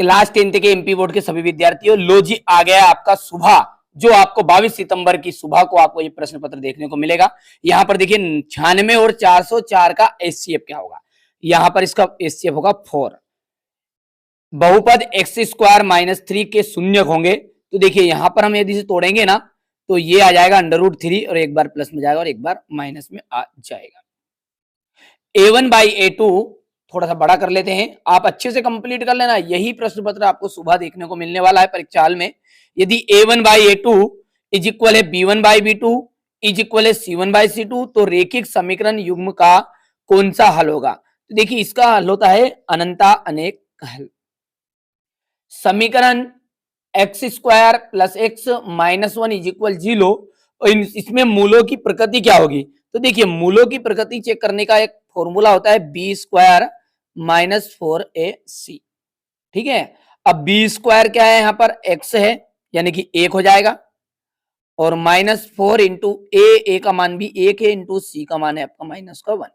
Class 10 के MP board के सभी विद्यार्थियों, लो जी आ गया आपका सुबह, जो आपको 22 सितंबर की सुबह को आपको ये प्रश्न पत्र देखने को मिलेगा। यहाँ पर देखिए 96 और 404 का एचसीएफ क्या होगा। यहाँ पर इसका एचसीएफ होगा 4। बहुपद एक्स स्क्वायर माइनस 3 के शून्य होंगे, तो देखिए यहाँ पर हम यदि से तोड़ेंगे ना तो ये आ जाएगा √3 और एक बार प्लस में जाएगा और एक बार माइनस में आ जाएगा। a1/a2 थोड़ा सा बड़ा कर लेते हैं, आप अच्छे से कंप्लीट कर लेना। यही प्रश्न पत्र आपको सुबह देखने को मिलने वाला है परीक्षा हॉल में। यदि a1/a2 इज इक्वल है b1/b2 इज इक्वल है c1/c2, तो रेखिक समीकरण युग्म का कौन सा हल होगा। तो देखिए इसका हल होता है अनंता अनेक हल। समीकरण x square plus x minus 1 is equal 0, इसमें मूलों की प्रकृति क्या होगी। तो देखिए मूलों की प्रकृति चेक करने का एक फॉर्मूला होता है बी स्क्वायर माइनस 4ac। ठीक है, अब बी स्क्वायर क्या है, यहाँ पर एक्स है यानी कि 1 हो जाएगा, और -4 इंटू ए का मान भी 1 है, इंटू सी का मान है आपका -1।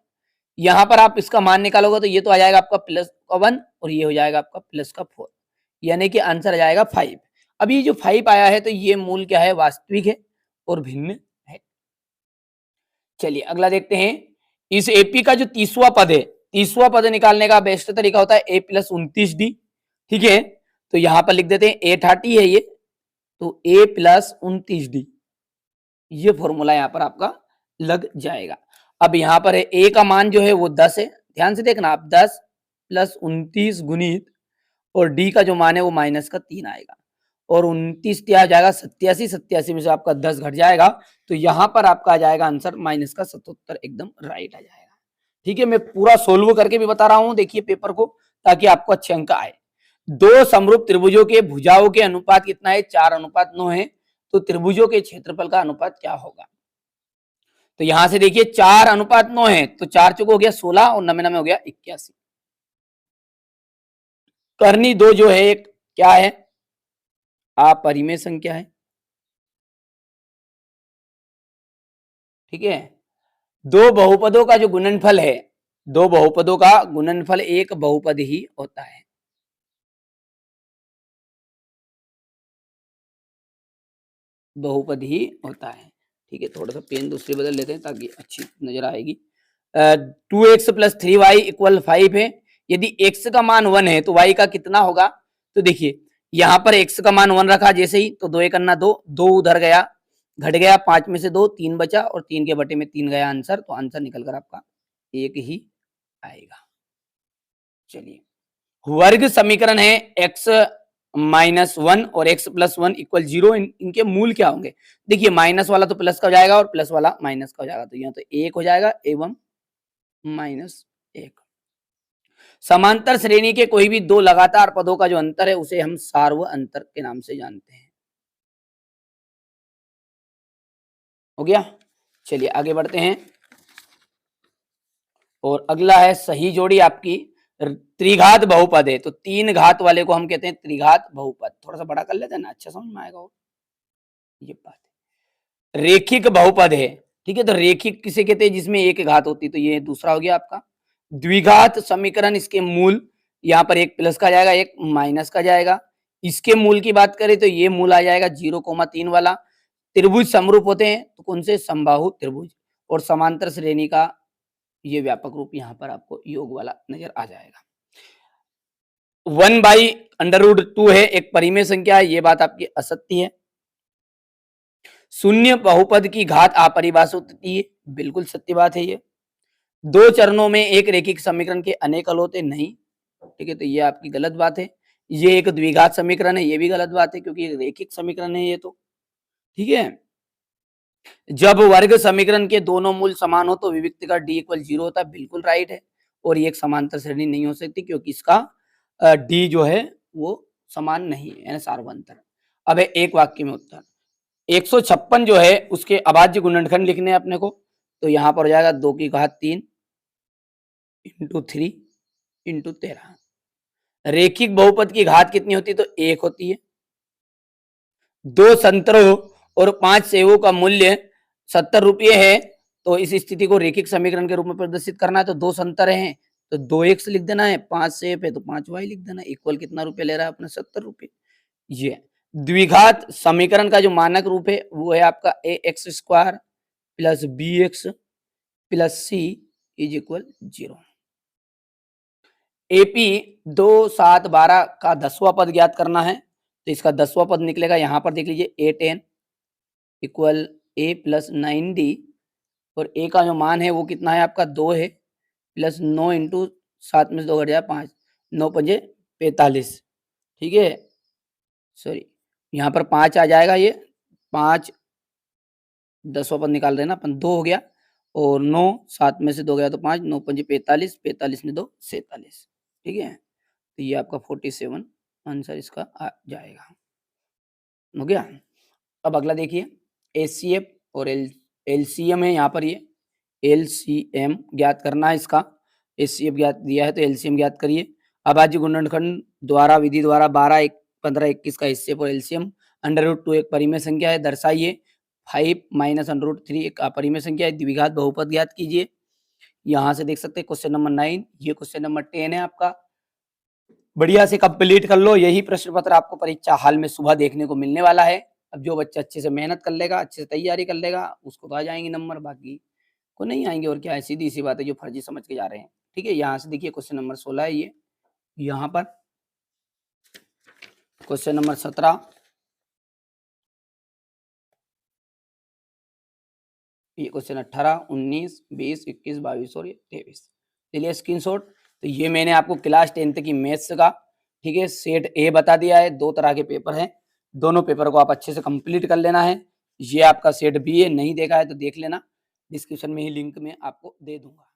यहां पर आप इसका मान निकालोगे तो ये तो आ जाएगा आपका +1 और ये हो जाएगा आपका +4, यानी कि आंसर आ जाएगा 5। अब ये जो 5 आया है तो ये मूल क्या है, वास्तविक है और भिन्न है। चलिए अगला देखते हैं। इस एपी का जो 30वां पद है, 30वां पद निकालने का बेस्ट तरीका होता है a + 29d। ठीक है, तो यहां पर लिख देते हैं a30 है ये, तो a + 29d, ये फॉर्मूला यहां पर आपका लग जाएगा। अब यहां पर a का मान जो है वो 10 है, ध्यान से देखना आप, 10 + 29 गुणित और d का जो मान है वो -3 आएगा, और 29 क्या आ जाएगा 87, 87 में से आपका 10 घट जाएगा, तो यहां पर आपका आ जाएगा आंसर -77, एकदम राइट आ जाएगा। ठीक है, मैं पूरा सोल्व करके भी बता रहा हूं, देखिए पेपर को, ताकि आपको अच्छे अंक आए। दो समरूप त्रिभुजों के भुजाओं के अनुपात कितना है, 4:9 है, तो त्रिभुजों के क्षेत्रफल का अनुपात क्या होगा। तो यहां से देखिए 4:9 है, तो 4 चौको हो गया 16 और 9 9 हो गया 81। करनी दो जो है एक क्या है, अपरिमेय संख्या है। ठीक है, दो बहुपदों का जो गुणनफल है, दो बहुपदों का गुणनफल एक बहुपद ही होता है। बहुपद ही होता है। ठीक है, थोड़ा सा पेन दूसरी बदल लेते हैं ताकि अच्छी नजर आएगी। 2x + 3y = 5 है। यदि x का मान 1 है तो y का कितना होगा। तो देखिए यहाँ पर x का मान 1 रखा जैसे ही, तो 2 × 2 2 उधर गया, घट गया, 5 में से 2 3 बचा और 3 के बटे में 3 गया आंसर, तो आंसर निकल कर आपका 1 ही आएगा। चलिए, वर्ग समीकरण है x -1 और x + 1 = 0, इनके मूल क्या होंगे। देखिए माइनस वाला तो प्लस का हो जाएगा और प्लस वाला माइनस का हो जाएगा, तो यहाँ तो 1 हो जाएगा एवं -1। समांतर श्रेणी के कोई भी दो लगातार पदों का जो अंतर है उसे हम सार्व अंतर के नाम से जानते हैं। हो गया, चलिए आगे बढ़ते हैं। और अगला है सही जोड़ी आपकी त्रिघात बहुपद है, तो 3 घात वाले को हम कहते हैं त्रिघात बहुपद। थोड़ा सा बड़ा कर लेते हैं ना, अच्छा समझ में आएगा वो। ये बात है, रेखिक बहुपद है। ठीक है, तो रेखिक किसे कहते हैं, जिसमें एक घात होती है, तो ये दूसरा हो गया आपका। द्विघात समीकरण, इसके मूल यहाँ पर एक प्लस का जाएगा, एक माइनस का जाएगा। इसके मूल की बात करें तो ये मूल आ जाएगा 0,3 वाला। त्रिभुज समरूप होते हैं तो कौन से, समबाहु त्रिभुज। और समांतर श्रेणी का ये व्यापक रूप यहाँ पर आपको योग वाला नजर आ जाएगा। 1/√2 है, एक परिमेय संख्या है, ये बात आपकी असत्य है। शून्य बहुपद की घात अपरिभाषित होती है, बिल्कुल सत्य बात है ये। दो चरणों में एक रेखिक समीकरण के अनेक हल होते नहीं। ठीक है, तो ये आपकी गलत बात है। ये एक द्विघात समीकरण है, ये भी गलत बात है क्योंकि रेखिक समीकरण है ये तो। ठीक है, जब वर्ग समीकरण के दोनों मूल समान हो तो विविक्ति का d = 0 होता है, बिल्कुल राइट है। और ये एक समांतर श्रेणी नहीं हो सकती क्योंकि इसका d जो है वो समान नहीं है, यानी सार्वंतर। अब है एक वाक्य में उत्तर। 156 जो है उसके अभाज्य गुणनखंड लिखने हैं अपने को, तो यहाँ पर हो जाएगा 2 की घात 3 × 3 × 13। रेखिक बहुपद की घात कितनी होती है, तो 1 होती है। 2 संतरों और 5 सेवों का मूल्य 70 रुपये है, तो इस स्थिति को रेखिक समीकरण के रूप में प्रदर्शित करना है। तो 2 संतर हैं तो 2x लिख देना है, 5 सेफ है तो 5y लिख देना, इक्वल कितना रुपया ले रहा है अपना 70 रुपये। ये द्विघात समीकरण का जो मानक रूप है वो है आपका ax square plus bx plus c is equal 0। AP 2 7 12 का 10वां पद ज्ञात करना है, तो इसका 10वां पद निकलेगा, यहाँ पर देख लीजिए a10 equal a plus 9d, और a का जो मान है वो कितना है आपका 2 है, प्लस 9 इंटू 7 में से 2 घट जाए 5, 9 पंजे 45, ठीक है, सॉरी यहाँ पर 5 आ जाएगा, ये 5 10वां पद निकाल रहे हैं ना अपन, 2 हो गया, और 9 7 में से 2 गया तो 5, 9 पंजे 45, 45 में 2 47, ठीक है, तो ये आपका 47 आंसर इसका आ जाएगा। हो गया। अब अगला देखिए, एचसीएफ और एलसीएम है, यहाँ पर ये एलसीएम ज्ञात करना है इसका, एचसीएफ ज्ञात दिया है तो एलसीएम ज्ञात करिए। अभाज्य गुणनखंड द्वारा विधि द्वारा 12 1 15 21 का एचसीएफ और एलसीएम, √2 एक परिमेय संख्या है, दर्शाइए। 5 माइनस √3 एक अपरिमेय संख्या है, द्विघात बहुपद ज्ञात कीजिए। यहाँ से देख सकते हैं क्वेश्चन नंबर 9, ये क्वेश्चन नंबर 10 है आपका, बढ़िया से कंप्लीट कर लो। यही प्रश्न पत्र आपको परीक्षा हाल में सुबह देखने को मिलने वाला है। अब जो बच्चा अच्छे से मेहनत कर लेगा, अच्छे से तैयारी कर लेगा, उसको तो आ जाएंगे नंबर, बाकी को नहीं आएंगे। और क्या है, सीधी सी बात है, जो फर्जी समझ के जा रहे हैं। ठीक है, यहाँ से देखिए क्वेश्चन नंबर 16 है ये, यहाँ पर क्वेश्चन नंबर 17, ये क्वेश्चन 18 19 20 21 22 और 23। चलिए स्क्रीनशॉट। तो ये मैंने आपको क्लास 10th की मैथ्स का, ठीक है, सेट ए बता दिया है। 2 तरह के पेपर हैं, दोनों पेपर को आप अच्छे से कंप्लीट कर लेना है। ये आपका सेट बी है, नहीं देखा है तो देख लेना, डिस्क्रिप्शन में ही लिंक में आपको दे दूंगा।